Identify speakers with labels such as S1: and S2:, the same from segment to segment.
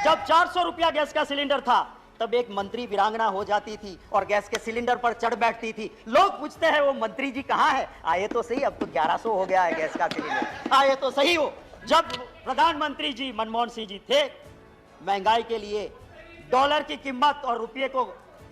S1: जब 400 रुपया गैस का सिलेंडर था तब एक मंत्री वीरांगना हो जाती थी और गैस के सिलेंडर पर चढ़ बैठती थी। लोग पूछते हैं वो मंत्री जी कहाँ है? आए तो सही, अब तो 1100 हो गया है गैस का सिलेंडर, आए तो सही हो। जब प्रधानमंत्री जी मनमोहन सिंह जी थे, महंगाई के लिए डॉलर की कीमत और रुपये को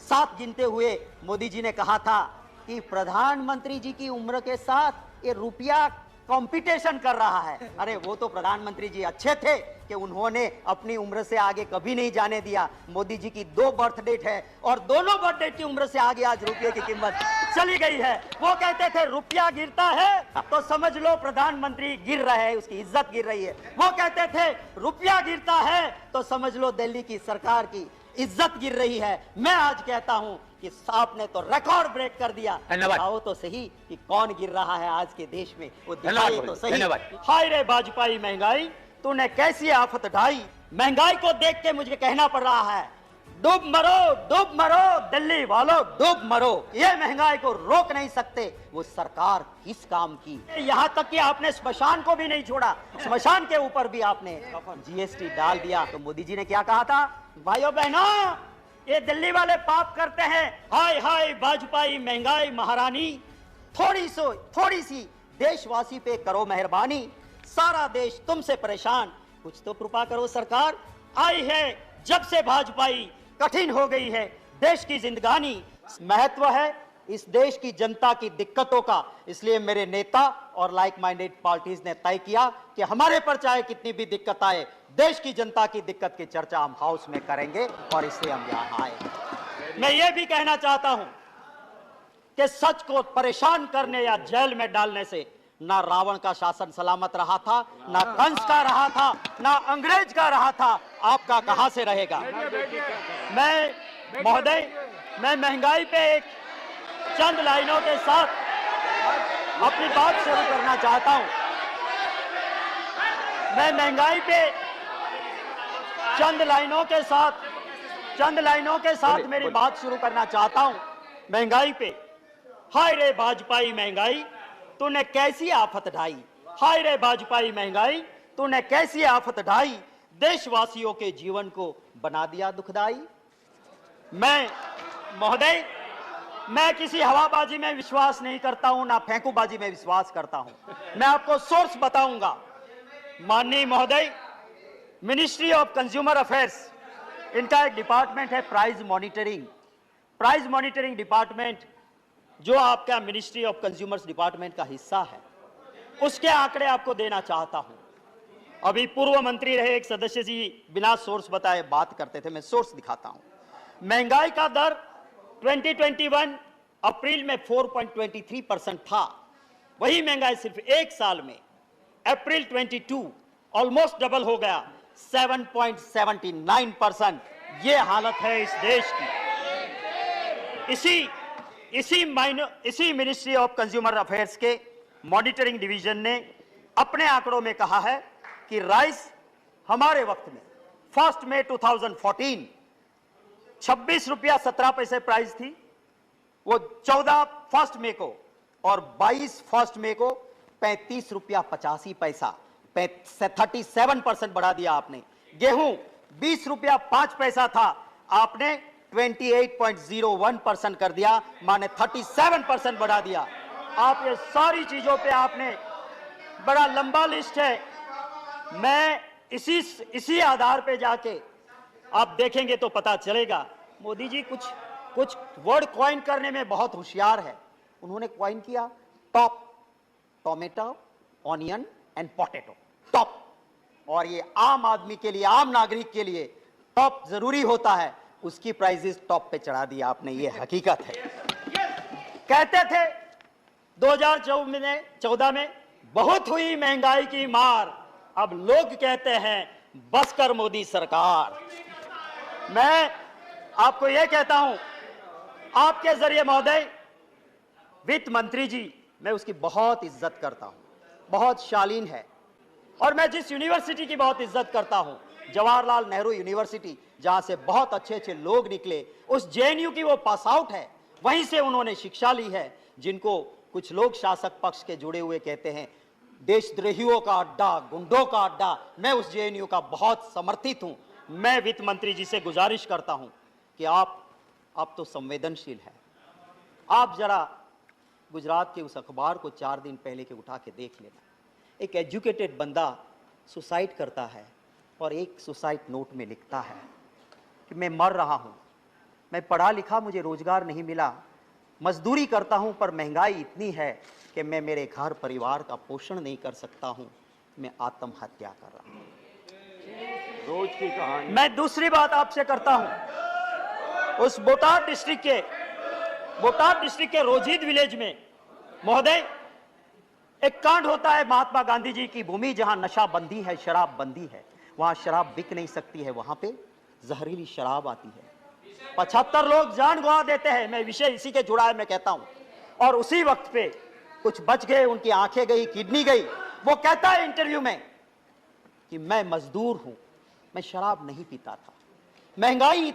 S1: साथ गिनते हुए मोदी जी ने कहा था कि प्रधानमंत्री जी की उम्र के साथ ये रुपया कंपटीशन कर रहा है। अरे वो तो प्रधानमंत्री जी अच्छे थे कि उन्होंने अपनी उम्र से आगे कभी नहीं जाने दिया। मोदी जी की 2 बर्थ डेट है और दोनों बर्थ डेट की उम्र से आगे आज रुपये की कीमत चली गई है। वो कहते थे रुपया गिरता है तो समझ लो प्रधानमंत्री गिर रहे हैं, उसकी इज्जत गिर रही है। वो कहते थे रुपया गिरता है तो समझ लो दिल्ली की सरकार की इज्जत गिर रही है। मैं आज कहता हूं कि आपने तो रिकॉर्ड ब्रेक कर दिया। बताओ तो सही कि कौन गिर रहा है आज के देश में, वो दिखाइए तो सही। हाय रे वाजपेयी महंगाई, तूने कैसी आफत ढाई। महंगाई को देख के मुझे कहना पड़ रहा है डूब मरो दिल्ली वालों, डूब मरो। ये महंगाई को रोक नहीं सकते वो सरकार किस काम की। यहाँ तक कि आपने स्मशान को भी नहीं छोड़ा, स्मशान के ऊपर भी आपने जीएसटी डाल दिया। तो मोदी जी ने क्या कहा था? भाइयों बहनों, ये दिल्ली वाले पाप करते हैं। हाय हाय वाजपेयी महंगाई महारानी, थोड़ी सी देशवासी पे करो मेहरबानी। सारा देश तुमसे परेशान, कुछ तो कृपा करो सरकार। आई है जब से वाजपेयी, कठिन हो गई है देश की जिंदगानी। महत्व है इस देश की जनता की दिक्कतों का, इसलिए मेरे नेता और लाइक माइंडेड पार्टीज ने तय किया कि हमारे पर चाहे कितनी भी दिक्कत आए, देश की जनता की दिक्कत की चर्चा हम हाउस में करेंगे और इसलिए हम यहां आए। मैं ये भी कहना चाहता हूं कि सच को परेशान करने या जेल में डालने से ना रावण का शासन सलामत रहा था, ना कंस का रहा था, ना अंग्रेज का रहा था। आपका कहां से रहेगा? मैं महोदय, मैं महंगाई पे एक चंद लाइनों के साथ अपनी बात शुरू करना चाहता हूं। मैं महंगाई पे चंद लाइनों के साथ मेरी बात शुरू करना चाहता हूं। महंगाई पे, हाय रे वाजपेयी महंगाई, तूने कैसी आफत ढाई। हाय रे वाजपेयी महंगाई, तूने कैसी आफत ढाई। देशवासियों के जीवन को बना दिया दुखदाई। मैं महोदय, मैं किसी हवाबाजी में विश्वास नहीं करता हूं, ना फेंकूबाजी में विश्वास करता हूं। मैं आपको सोर्स बताऊंगा। माननीय महोदय, मिनिस्ट्री ऑफ कंज्यूमर अफेयर्स, इनका एक डिपार्टमेंट है प्राइस मॉनिटरिंग डिपार्टमेंट, जो आपका मिनिस्ट्री ऑफ कंज्यूमर्स डिपार्टमेंट का हिस्सा है। उसके आंकड़े आपको देना चाहता हूं। अभी पूर्व मंत्री रहे एक सदस्य जी बिना सोर्स बताए बात करते थे, मैं सोर्स दिखाता हूं। महंगाई का दर 2021 अप्रैल में 4.23% था। वही महंगाई सिर्फ एक साल में अप्रैल 22 ऑलमोस्ट डबल हो गया, 7.79%। ये हालत है इस देश की। इसी मिनिस्ट्री ऑफ कंज्यूमर अफेयर्स के मॉनिटरिंग डिवीजन ने अपने आंकड़ों में कहा है कि राइस हमारे वक्त में 1 मई 2014 26 रुपया 17 पैसे प्राइस थी, वो 14 1 मई को और 22 1 मई को 35 रुपया 85 पैसा, 37% बढ़ा दिया आपने। गेहूं 20 रुपया 5 पैसा था, आपने 28.01% कर दिया, माने 37% बढ़ा दिया। आप ये सारी चीजों पे आपने, बड़ा लंबा लिस्ट है। मैं इसी आधार पे जाके आप देखेंगे तो पता चलेगा। मोदी जी कुछ वर्ड कॉइन करने में बहुत होशियार है। उन्होंने कॉइन किया top, tomato, onion and potato, top. और ये आम आदमी के लिए, आम नागरिक के लिए टॉप जरूरी होता है, उसकी प्राइसेस टॉप पे चढ़ा दिया आपने, ये हकीकत है। कहते थे 2014 में बहुत हुई महंगाई की मार, अब लोग कहते हैं बस कर मोदी सरकार। मैं आपको यह कहता हूं, आपके जरिए महोदय, वित्त मंत्री जी, मैं उसकी बहुत इज्जत करता हूं, बहुत शालीन है। और मैं जिस यूनिवर्सिटी की बहुत इज्जत करता हूं, जवाहरलाल नेहरू यूनिवर्सिटी, जहां से बहुत अच्छे अच्छे लोग निकले, उस जेएनयू की वो पास आउट है, वहीं से उन्होंने शिक्षा ली है। जिनको कुछ लोग शासक पक्ष के जुड़े हुए कहते हैं देशद्रोहियों का अड्डा, गुंडों का अड्डा, मैं उस जेएनयू का बहुत समर्थित हूं। मैं वित्त मंत्री जी से गुजारिश करता हूं कि आप तो संवेदनशील हैं, आप जरा गुजरात के उस अखबार को 4 दिन पहले के उठा के देख लेना। एक एजुकेटेड बंदा सुसाइड करता है और एक सुसाइड नोट में लिखता है कि मैं मर रहा हूं, मैं पढ़ा लिखा, मुझे रोजगार नहीं मिला, मजदूरी करता हूं पर महंगाई इतनी है कि मैं मेरे घर परिवार का पोषण नहीं कर सकता हूं, मैं आत्महत्या कर रहा हूं।
S2: रोज की कहानी।
S1: मैं दूसरी बात आपसे करता हूं, उस बोटाद डिस्ट्रिक्ट के रोजिद विलेज में महोदय एक कांड होता है, महात्मा गांधी जी की भूमि जहां नशा बंदी है, शराब बंदी है, वहां शराब बिक नहीं सकती है, वहां पे जहरीली शराब आती है, 75 लोग जान गंवा देते हैं। मैं विषय इसी के जुड़ा है, मैं कहता हूं। और उसी वक्त पे कुछ बच गए, उनकी आंखें गई, किडनी गई। वो कहता है इंटरव्यू में कि मैं मजदूर हूं, मैं शराब नहीं पीता था, महंगाई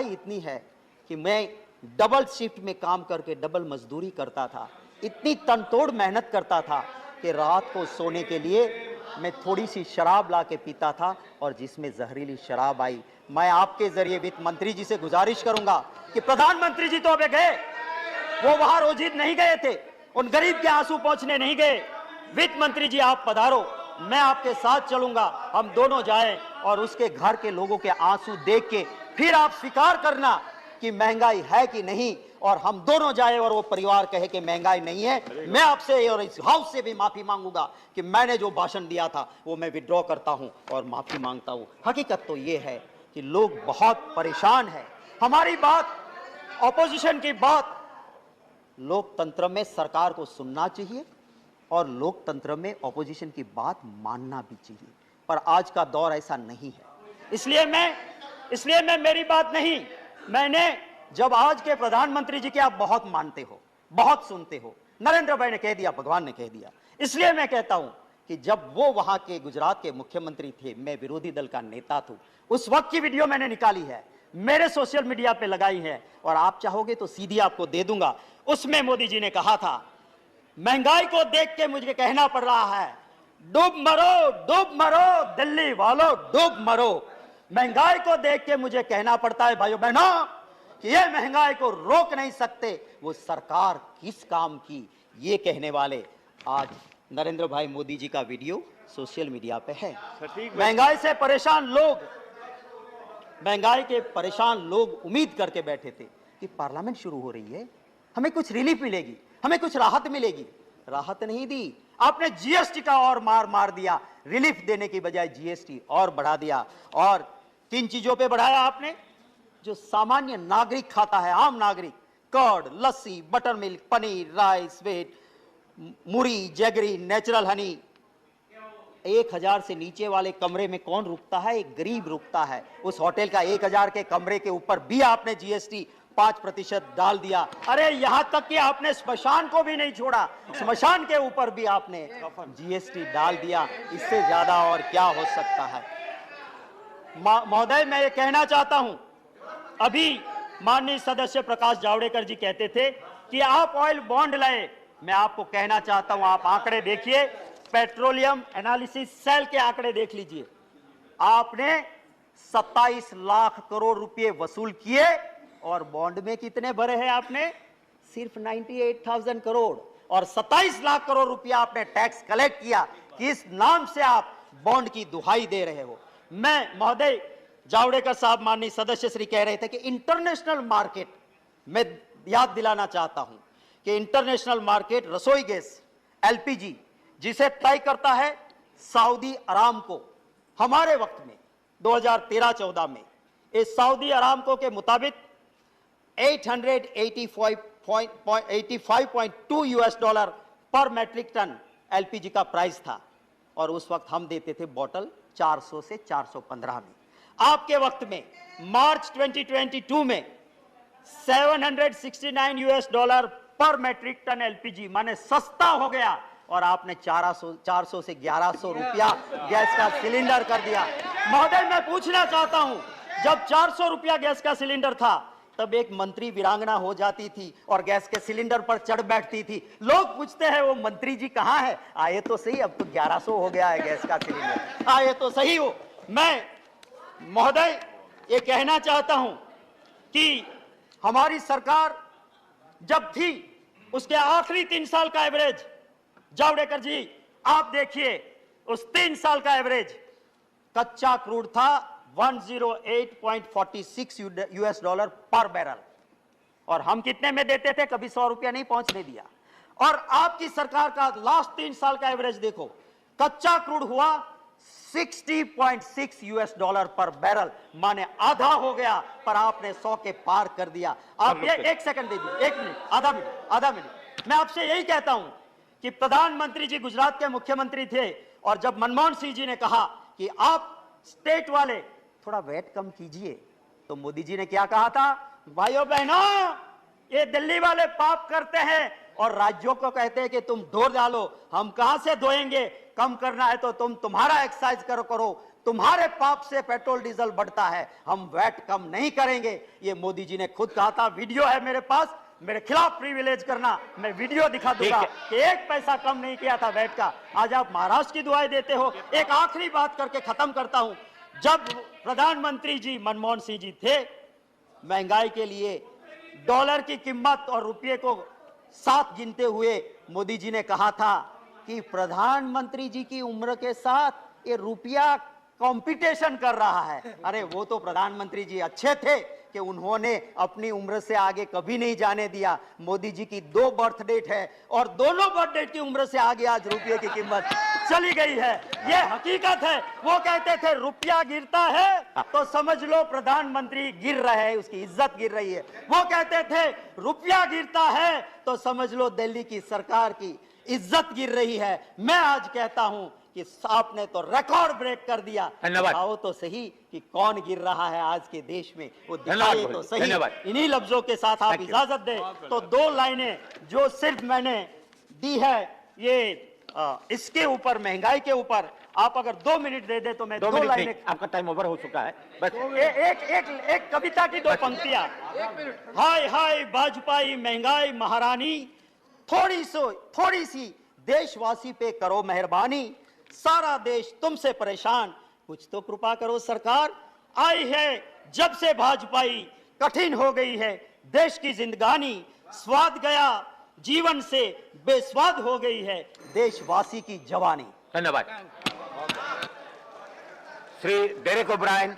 S1: इतनी है कि मैं डबल शिफ्ट में काम करके डबल मजदूरी करता था, इतनी तनतोड़ मेहनत करता था कि रात को सोने के लिए मैं थोड़ी सी शराब ला के पीता था और जिसमें जहरीली शराब आई। मैं आपके जरिए वित्त मंत्री जी से गुजारिश करूंगा कि प्रधानमंत्री जी तो अबे गए, वो वहां रोजित नहीं गए थे, उन गरीब के आंसू पहुंचने नहीं गए। वित्त मंत्री जी आप पधारो, मैं आपके साथ चलूंगा, हम दोनों जाएं और उसके घर के लोगों के आंसू देख के फिर आप स्वीकार करना कि महंगाई है कि नहीं, और हम दोनों जाए और वो परिवार कहे कि महंगाई नहीं है। मैं आपसे और इस हाउस से भी माफी मांगूंगा कि मैंने जो भाषण दिया था वो मैं विड्रॉ करता हूं और माफी मांगता हूं। हकीकत तो ये है कि लोग बहुत परेशान हैं। हमारी बात, ऑपोजिशन की बात, लोकतंत्र में सरकार को सुनना चाहिए और लोकतंत्र में ऑपोजिशन की बात मानना भी चाहिए, पर आज का दौर ऐसा नहीं है। इसलिए मैं मेरी बात नहीं, मैंने जब आज के प्रधानमंत्री जी के आप बहुत मानते हो, बहुत सुनते हो, नरेंद्र भाई ने कह दिया, भगवान ने कह दिया, इसलिए मैं कहता हूं कि जब वो वहां के गुजरात के मुख्यमंत्री थे, मैं विरोधी दल का नेता था, उस वक्त की वीडियो मैंने निकाली है, मेरे सोशल मीडिया पे लगाई है और आप चाहोगे तो सीधी आपको दे दूंगा। उसमें मोदी जी ने कहा था, महंगाई को देख के मुझे कहना पड़ रहा है, डूब मरो दिल्ली वालों, डूब मरो। महंगाई को देख के मुझे कहना पड़ता है भाइयों बहनों कि ये महंगाई को रोक नहीं सकते, वो सरकार किस काम की, ये कहने वाले आज नरेंद्र भाई मोदी जी का वीडियो सोशल मीडिया पे है। महंगाई से परेशान लोग उम्मीद करके बैठे थे कि पार्लियामेंट शुरू हो रही है, हमें कुछ रिलीफ मिलेगी, हमें कुछ राहत मिलेगी। राहत नहीं दी, आपने जीएसटी का और मार दिया, रिलीफ देने की बजाय जीएसटी और बढ़ा दिया। और किन चीजों पे बढ़ाया आपने? जो सामान्य नागरिक खाता है, आम नागरिक, curd, lassi, butter milk, paneer, rice, wheat, muri, jaggery, natural honey. 1000 से नीचे वाले कमरे में कौन रुकता है? एक गरीब रुकता है। उस होटल का 1000 के कमरे के ऊपर भी आपने जीएसटी 5% डाल दिया। अरे यहां तक कि आपने स्मशान को भी नहीं छोड़ा, स्मशान के ऊपर भी आपने जीएसटी डाल दिया। इससे ज्यादा और क्या हो सकता है? महोदय, मैं ये कहना चाहता हूं, अभी माननीय सदस्य प्रकाश जावड़ेकर जी कहते थे कि आप ऑयल बॉन्ड लाए। मैं आपको कहना चाहता हूं, आप आंकड़े देखिए, पेट्रोलियम एनालिसिस सेल के आंकड़े देख लीजिए। आपने 27 लाख करोड़ रुपए वसूल किए और बॉन्ड में कितने भरे हैं आपने? सिर्फ 98,000 करोड़। और 27 लाख करोड़ रुपया आपने टैक्स कलेक्ट किया। किस नाम से आप बॉन्ड की दुहाई दे रहे हो? मैं महोदय जावड़ेकर साहब माननीय सदस्य श्री कह रहे थे कि इंटरनेशनल मार्केट, मैं याद दिलाना चाहता हूं कि इंटरनेशनल मार्केट रसोई गैस एलपीजी जिसे तय करता है सऊदी अरामको, हमारे वक्त में 2013-14 में इस सऊदी अरामको के मुताबिक 885.2 US डॉलर पर मैट्रिक टन एलपीजी का प्राइस था और उस वक्त हम देते थे बॉटल 400 से 415 में। आपके वक्त में मार्च 2022 में 769 US डॉलर पर मैट्रिक टन एलपीजी माने सस्ता हो गया और आपने 400 से 1100 रुपया गैस का सिलेंडर कर दिया। महोदय, मैं पूछना चाहता हूं, जब 400 रुपया गैस का सिलेंडर था तब एक मंत्री वीरांगना हो जाती थी और गैस के सिलेंडर पर चढ़ बैठती थी। लोग पूछते हैं वो मंत्री जी कहां है? आए तो सही, अब तो 1100 हो गया है गैस का सिलेंडर, आए तो सही हो। मैं महोदय, ये कहना चाहता हूं कि हमारी सरकार जब थी उसके आखिरी 3 साल का एवरेज, जावड़ेकर जी आप देखिए उस 3 साल का एवरेज, कच्चा क्रूड था 108.46 यूएस डॉलर पर बैरल, और हम कितने में देते थे? कभी 100 रुपया नहीं पहुंचने दिया। और आपकी सरकार का लास्ट 3 साल का एवरेज देखो, कच्चा क्रूड हुआ 60.6 यूएस डॉलर पर बैरल, माने आधा हो गया, पर आपने 100 के पार कर दिया। आप ये एक सेकंड दे दीजिए, 1 मिनट, आधा मिनट। मैं आपसे यही कहता हूं कि प्रधानमंत्री जी गुजरात के मुख्यमंत्री थे, और जब मनमोहन सिंह जी ने कहा कि आप स्टेट वाले थोड़ा वेट कम कीजिए, तो मोदी जी ने क्या कहा था? भाइयों बहनों, ये दिल्ली वाले पाप करते हैं और राज्यों को कहते हैं कि तुम ढो डालो। हम कहां से धोएंगे? कम करना है तो तुम्हारा एक्सरसाइज करो, तुम्हारे पाप से पेट्रोल डीजल बढ़ता है, हम वैट कम नहीं करेंगे। ये मोदी जी ने खुद कहा था, वीडियो है मेरे पास, मेरे खिलाफ प्रिविलेज करना, मैं वीडियो दिखा दूंगा कि 1 पैसा कम नहीं किया था वैट का। आज आप महाराष्ट्र की दुआएं देते हो। एक आखिरी बात करके खत्म करता हूं, जब प्रधानमंत्री जी मनमोहन सिंह जी थे, महंगाई के लिए डॉलर की कीमत और रुपये को साथ गिनते हुए मोदी जी ने कहा था कि प्रधानमंत्री जी की उम्र के साथ ये रुपया कंपटीशन कर रहा है। अरे वो तो प्रधानमंत्री जी अच्छे थे कि उन्होंने अपनी उम्र से आगे कभी नहीं जाने दिया। मोदी जी की 2 बर्थ डेट है और दोनों बर्थ डेट की उम्र से आगे आज रुपये की कीमत चली गई है। ये हकीकत है। वो कहते थे रुपया गिरता है तो समझ लो प्रधानमंत्री गिर रहे हैं, उसकी इज्जत गिर रही है। वो कहते थे रुपया गिरता है तो समझ लो दिल्ली की सरकार की इज्जत गिर रही है। मैं आज कहता हूं कि आपने तो रिकॉर्ड ब्रेक कर दिया। दिखाओ तो सही कि कौन गिर रहा है आज के देश में, वो दिखाए तो सही। इन्हीं लफ्जों के साथ आप इजाजत दें तो 2 लाइनें जो सिर्फ मैंने दी है ये इसके ऊपर, महंगाई के ऊपर, आप अगर 2 मिनट दे दे तो मैं 2 लाइनें।
S2: आपका टाइम ओवर हो चुका है, बस
S1: एक कविता की 2 पंक्तियां। हाय हाय भाजपाई महंगाई महारानी, थोड़ी सी देशवासी पे करो मेहरबानी, सारा देश तुमसे परेशान, कुछ तो कृपा करो सरकार। आई है जब से भाजपाई, कठिन हो गई है देश की जिंदगानी, स्वाद गया जीवन से बेस्वाद हो गई है देशवासी की जवानी।
S2: धन्यवाद। Shri Derek O'Brien.